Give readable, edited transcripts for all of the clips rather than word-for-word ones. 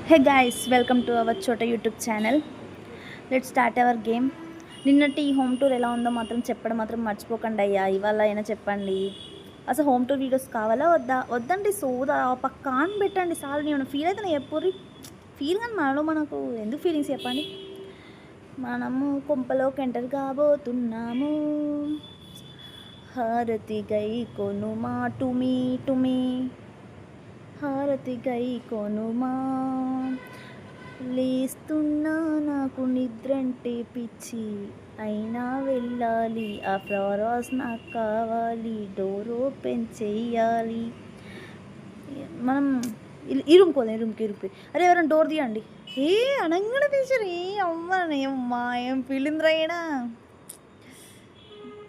Hey guys, welcome to our చోట YouTube channel. Let's start our game. నిన్నటి home tour ఎలా ఉందో మాత్రం చెప్పడం మాత్రం మర్చిపోకండి అయ్యా. ఇవాళ అయినా చెప్పండి. అసలు హోమ్ టూర్ వీడియోస్ కావాలా వద్దా? వద్దండి, సోదా పక్కా అని పెట్టండి. చాలు. నేను ఫీల్ అయితే నేను ఎప్పుడు ఫీల్ కానీ మనకు ఎందుకు ఫీలింగ్స్ చెప్పండి. మనము కొంపలోకి ఎంటర్ కాబోతున్నాము. హారతి గై కొనుమా టుమీ టుమీ, హారతి గై కొనుమా, లేస్తున్నా నాకు నిద్రంటే పిచ్చి, అయినా వెళ్ళాలి, ఆ ఫ్లవరాస్ నాకు కావాలి, డోర్ ఓపెన్ చెయ్యాలి. మనం ఈ రూమ్కి పోదాం. ఈ రూమ్కి అరే ఎవరైనా డోర్ తీయండి. ఏ అనంగానే తీసారు. ఏ అమ్మా ఏం ఫీలింగ్ రాయడా.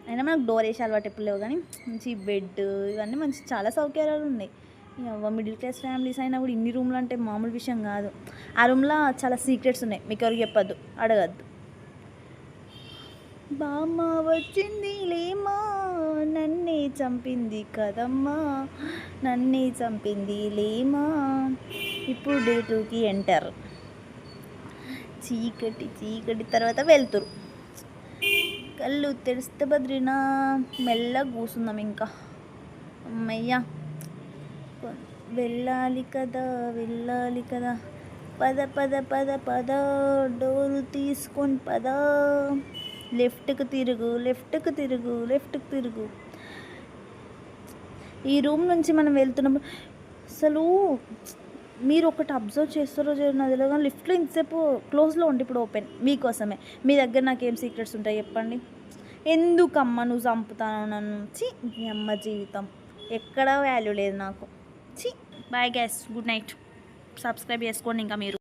అయినా మనకు డోర్ వేసి అలవాటు ఎప్పుడు లేవు, కానీ మంచి బెడ్ ఇవన్నీ మంచి చాలా సౌకర్యాలు ఉన్నాయి. మిడిల్ క్లాస్ ఫ్యామిలీస్ అయినా కూడా ఇన్ని రూమ్లు అంటే మామూలు విషయం కాదు. ఆ రూమ్లో చాలా సీక్రెట్స్ ఉన్నాయి, మీకు ఎవరికి చెప్పొద్దు, అడగద్దు. బామ్మ వచ్చింది లేమా, నన్నే చంపింది కదమ్మా, నన్నే చంపింది లేమా, ఇప్పుడు డే 2కి ఎంటర్. చీకటి తర్వాత వెళ్తురు. కళ్ళు తెరిస్తే బద్రినా మెల్లగా కూసుందాం. ఇంకా అమ్మయ్యా, వెళ్ళాలి కదా, పద పద పద పద, డోరు తీసుకొని పద, లెఫ్ట్కి తిరుగు. ఈ రూమ్ నుంచి మనం వెళ్తున్నప్పుడు అసలు మీరు ఒకటి అబ్జర్వ్ చేస్తారో నదిలో, కానీ లిఫ్ట్లో ఇంతసేపు క్లోజ్లో ఉండి ఇప్పుడు ఓపెన్ మీకోసమే. మీ దగ్గర నాకేం సీక్రెట్స్ ఉంటాయి చెప్పండి? ఎందుకమ్మ నువ్వు చంపుతాను నన్ను? మీ అమ్మ జీవితం ఎక్కడా వాల్యూ లేదు నాకు. Bye guys, good night. Subscribe చేసుకోండి ఇంకా మీరు.